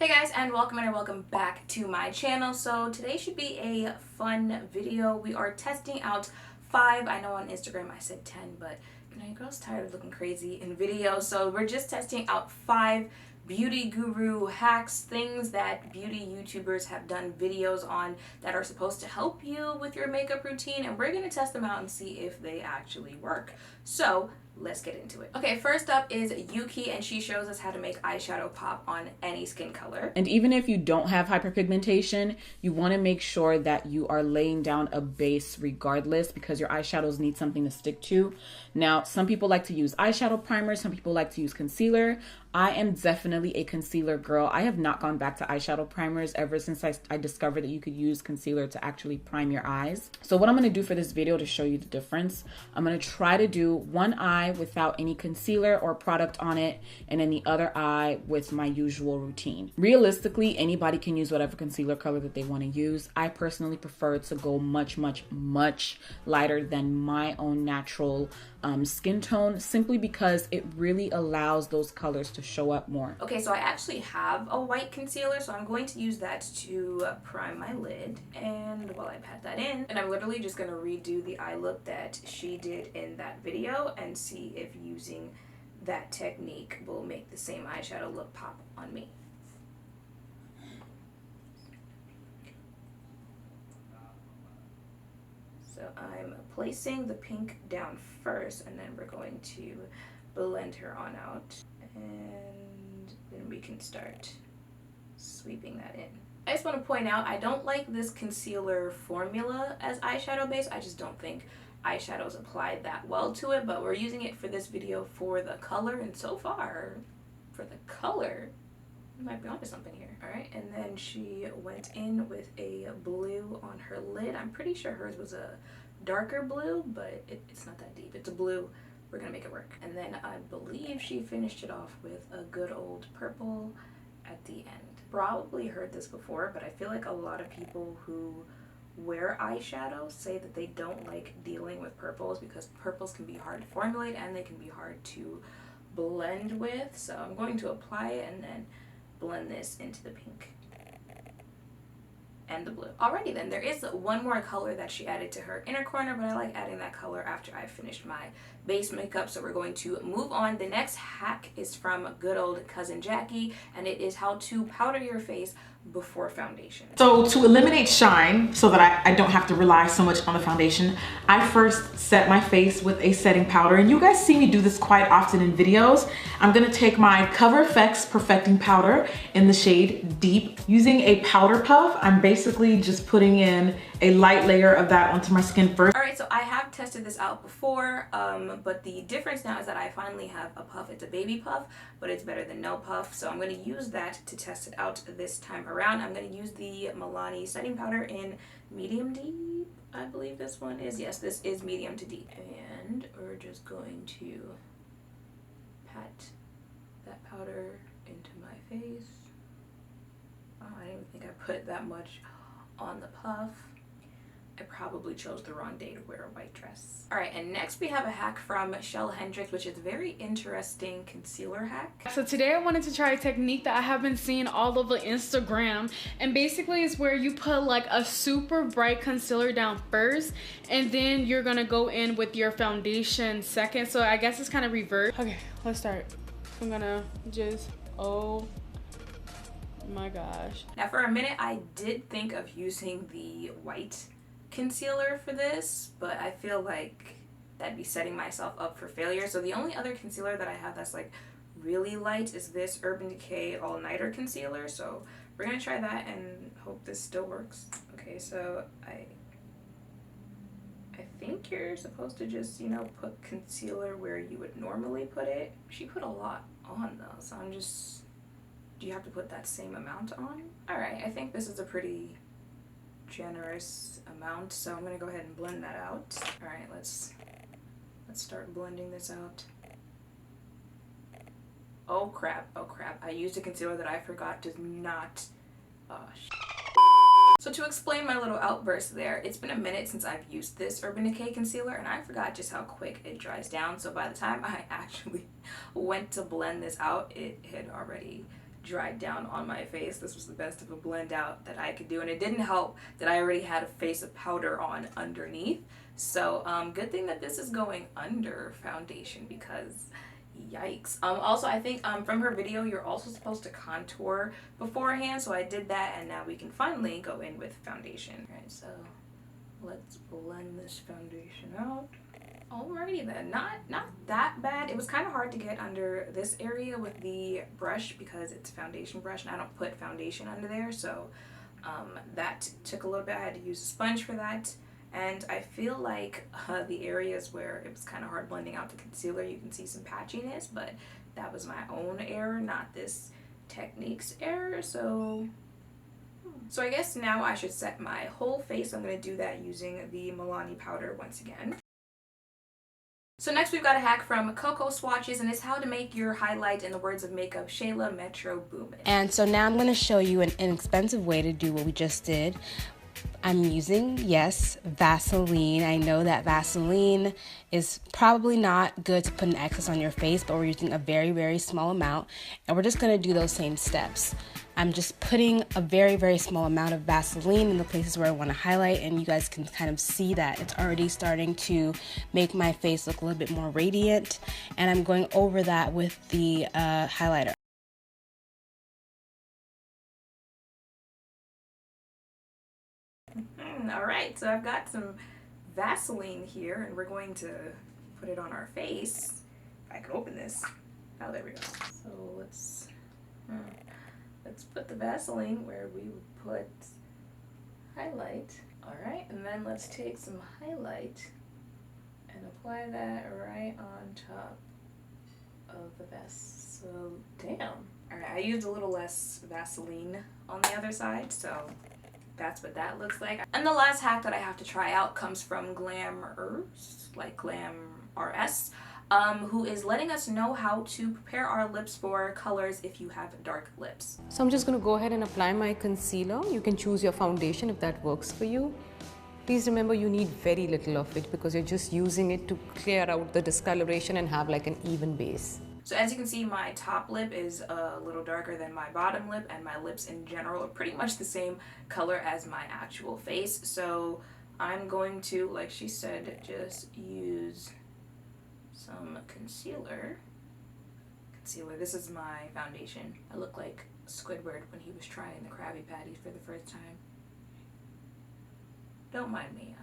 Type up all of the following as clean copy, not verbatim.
Hey guys, and welcome back to my channel. So today should be a fun video. We are testing out 5, I know on Instagram I said 10, but you know, your girl's tired of looking crazy in videos, so we're just testing out 5 beauty guru hacks, things that beauty YouTubers have done videos on that are supposed to help you with your makeup routine, and we're gonna test them out and see if they actually work. So let's get into it. Okay, first up is Youkeyy, and she shows us how to make eyeshadow pop on any skin color. And even if you don't have hyperpigmentation, you want to make sure that you are laying down a base regardless, because your eyeshadows need something to stick to. Now, some people like to use eyeshadow primers, some people like to use concealer. I am definitely a concealer girl. I have not gone back to eyeshadow primers ever since I discovered that you could use concealer to actually prime your eyes. So what I'm going to do for this video to show you the difference, I'm going to try to do one eye without any concealer or product on it, and then the other eye with my usual routine. Realistically, anybody can use whatever concealer color that they want to use. I personally prefer to go much lighter than my own natural skin tone, simply because it really allows those colors to show up more. Okay, so I actually have a white concealer, so I'm going to use that to prime my lid, and while I pat that in, and I'm literally just going to redo the eye look that she did in that video and see if using that technique will make the same eyeshadow look pop on me. So I'm placing the pink down first, and then we're going to blend her on out, and then we can start sweeping that in. I just want to point out, I don't like this concealer formula as eyeshadow base. I just don't think eyeshadows apply that well to it, but we're using it for this video for the color, and so far, for the color, we might be onto something here. Alright, and then she went in with a blue on her lid. I'm pretty sure hers was a darker blue, but it's not that deep. It's a blue. We're gonna make it work. And then I believe she finished it off with a good old purple at the end. Probably heard this before, but I feel like a lot of people who wear eyeshadow say that they don't like dealing with purples because purples can be hard to formulate and they can be hard to blend with. So I'm going to apply it and then blend this into the pink and the blue. Alrighty then, there is one more color that she added to her inner corner, but I like adding that color after I finished my base makeup, so we're going to move on. The next hack is from good old cousin Jackie, and it is how to powder your face before foundation. So to eliminate shine, so that I don't have to rely so much on the foundation, I first set my face with a setting powder, and you guys see me do this quite often in videos. I'm gonna take my Cover FX Perfecting Powder in the shade Deep. Using a powder puff, I'm basically just putting in a light layer of that onto my skin first. Alright, so I have tested this out before, but the difference now is that I finally have a puff. It's a baby puff, but it's better than no puff, so I'm going to use that to test it out this time around. I'm going to use the Milani setting powder in medium deep. I believe this one is. Yes, this is medium to deep. And we're just going to pat that powder into my face. Oh, I didn't even think I put that much on the puff. I probably chose the wrong day to wear a white dress. Alright, and next we have a hack from Chell Hendrix, which is a very interesting concealer hack. So today I wanted to try a technique that I have been seeing all over Instagram, and basically it's where you put like a super bright concealer down first, and then you're gonna go in with your foundation second. So I guess it's kind of reversed. Okay, let's start. I'm gonna just, oh my gosh. Now for a minute I did think of using the white concealer for this, but I feel like that'd be setting myself up for failure. So the only other concealer that I have that's like really light is this Urban Decay All Nighter concealer. So we're gonna try that and hope this still works. Okay, so I think you're supposed to just, you know, put concealer where you would normally put it. She put a lot on though, so I'm just, do you have to put that same amount on? Alright, I think this is a pretty generous amount, so I'm gonna go ahead and blend that out. Alright, let's start blending this out. Oh crap, I used a concealer that I forgot does not, So to explain my little outburst there, it's been a minute since I've used this Urban Decay concealer, and I forgot just how quick it dries down. So by the time I actually went to blend this out, it had already dried down on my face. This was the best of a blend out that I could do, and it didn't help that I already had a face of powder on underneath. So good thing that this is going under foundation, because yikes. Also, I think from her video you're also supposed to contour beforehand, so I did that, and now we can finally go in with foundation. All right, so let's blend this foundation out. Alrighty then, not that bad. It was kind of hard to get under this area with the brush because it's a foundation brush and I don't put foundation under there, so that took a little bit. I had to use a sponge for that, and I feel like the areas where it was kind of hard blending out the concealer, you can see some patchiness, but that was my own error, not this technique's error. So I guess now I should set my whole face. I'm going to do that using the Milani powder once again. So next we've got a hack from Coco Swatches, and it's how to make your highlight, in the words of makeup Shayla, Metro Boomin. And so now I'm going to show you an inexpensive way to do what we just did. I'm using, yes, Vaseline. I know that Vaseline is probably not good to put in excess on your face, but we're using a very, very small amount, and we're just going to do those same steps. I'm just putting a very, very small amount of Vaseline in the places where I want to highlight, and you guys can kind of see that it's already starting to make my face look a little bit more radiant, and I'm going over that with the highlighter. All right, so I've got some Vaseline here, and we're going to put it on our face. If I can open this. Oh, there we go. So let's put the Vaseline where we would put highlight. All right, and then let's take some highlight and apply that right on top of the vest. So, damn. All right, I used a little less Vaseline on the other side, so that's what that looks like. And the last hack that I have to try out comes from Glamrs, like Glamrs, who is letting us know how to prepare our lips for colors if you have dark lips. So I'm just going to go ahead and apply my concealer. You can choose your foundation if that works for you. Please remember you need very little of it because you're just using it to clear out the discoloration and have like an even base. So as you can see, my top lip is a little darker than my bottom lip, and my lips in general are pretty much the same color as my actual face. So I'm going to, like she said, just use some concealer. This is my foundation. I look like Squidward when he was trying the Krabby Patties for the first time. Don't mind me,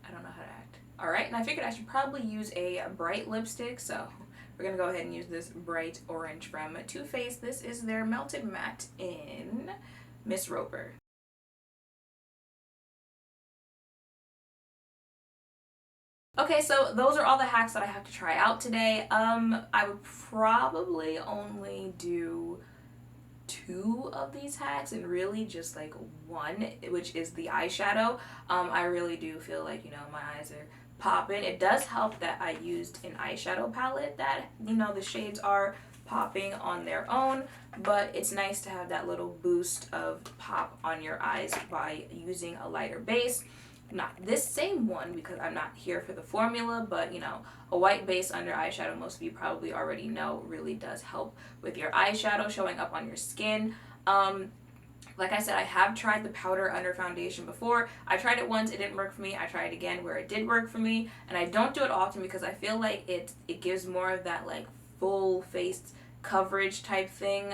I don't know how to act. Alright, and I figured I should probably use a bright lipstick, so we're gonna go ahead and use this bright orange from Too Faced. This is their Melted Matte in Miss Roper. Okay, so those are all the hacks that I have to try out today. I would probably only do 2 of these hacks and really just like 1, which is the eyeshadow. I really do feel like, you know, my eyes are popping. It does help that I used an eyeshadow palette that, you know, the shades are popping on their own, but it's nice to have that little boost of pop on your eyes by using a lighter base. Not this same one because I'm not here for the formula, but you know, a white base under eyeshadow, most of you probably already know, really does help with your eyeshadow showing up on your skin. Like I said, I have tried the powder under foundation before. I tried it once, it didn't work for me. I tried it again where it did work for me, and I don't do it often because I feel like it gives more of that like full face coverage type thing,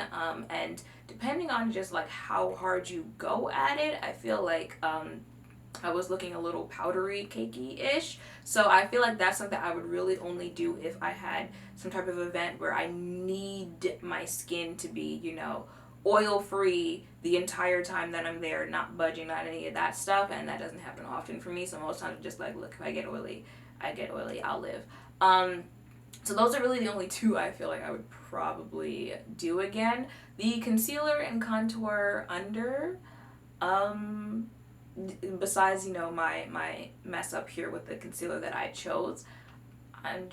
and depending on just like how hard you go at it, I feel like I was looking a little powdery, cakey-ish. So I feel like that's something I would really only do if I had some type of event where I need my skin to be, you know, oil-free the entire time that I'm there, not budging, not any of that stuff, and that doesn't happen often for me. So most times I'm just like, look, if I get oily, I'll live. So those are really the only 2 I feel like I would probably do again. The concealer and contour under, besides, you know, my mess up here with the concealer that I chose, I'm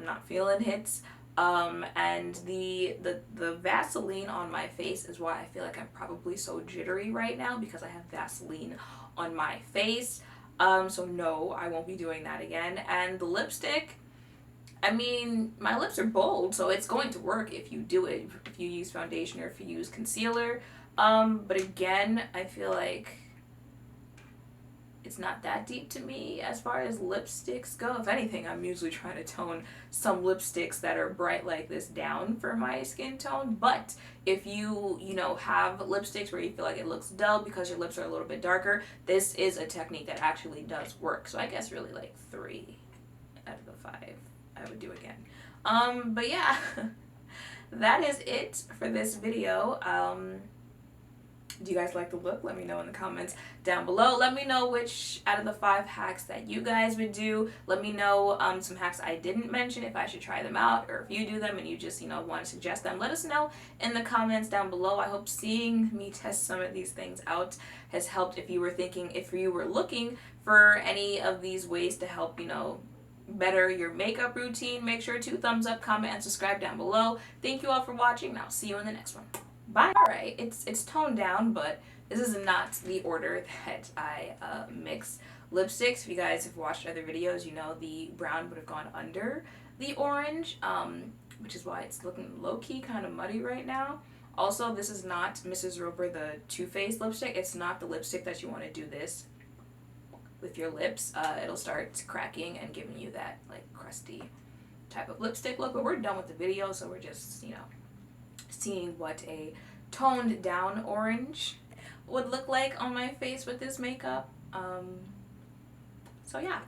not feeling it. And the Vaseline on my face is why I feel like I'm probably so jittery right now, because I have Vaseline on my face. So no, I won't be doing that again. And the lipstick, I mean, my lips are bold, so it's going to work if you do it, if you use foundation or if you use concealer. But again, I feel like it's not that deep to me as far as lipsticks go. If anything, I'm usually trying to tone some lipsticks that are bright like this down for my skin tone. But if you know, have lipsticks where you feel like it looks dull because your lips are a little bit darker, this is a technique that actually does work. So I guess really like 3 out of the 5 I would do again. But yeah, that is it for this video. Do you guys like the look? Let me know in the comments down below. Let me know which out of the 5 hacks that you guys would do. Let me know some hacks I didn't mention, if I should try them out, or if you do them and you just, you know, want to suggest them. Let us know in the comments down below. I hope seeing me test some of these things out has helped. If you were looking for any of these ways to help, you know, better your makeup routine, make sure to thumbs up, comment, and subscribe down below. Thank you all for watching, and I'll see you in the next one. Bye. Alright, it's toned down, but this is not the order that I mix lipsticks. If you guys have watched other videos, you know the brown would have gone under the orange, which is why it's looking low-key kind of muddy right now. Also, this is not Mrs. Roper, the Too Faced lipstick. It's not the lipstick that you want to do this with your lips. It'll start cracking and giving you that like crusty type of lipstick look. But we're done with the video, so we're just, you know, seeing what a toned down orange would look like on my face with this makeup. So yeah.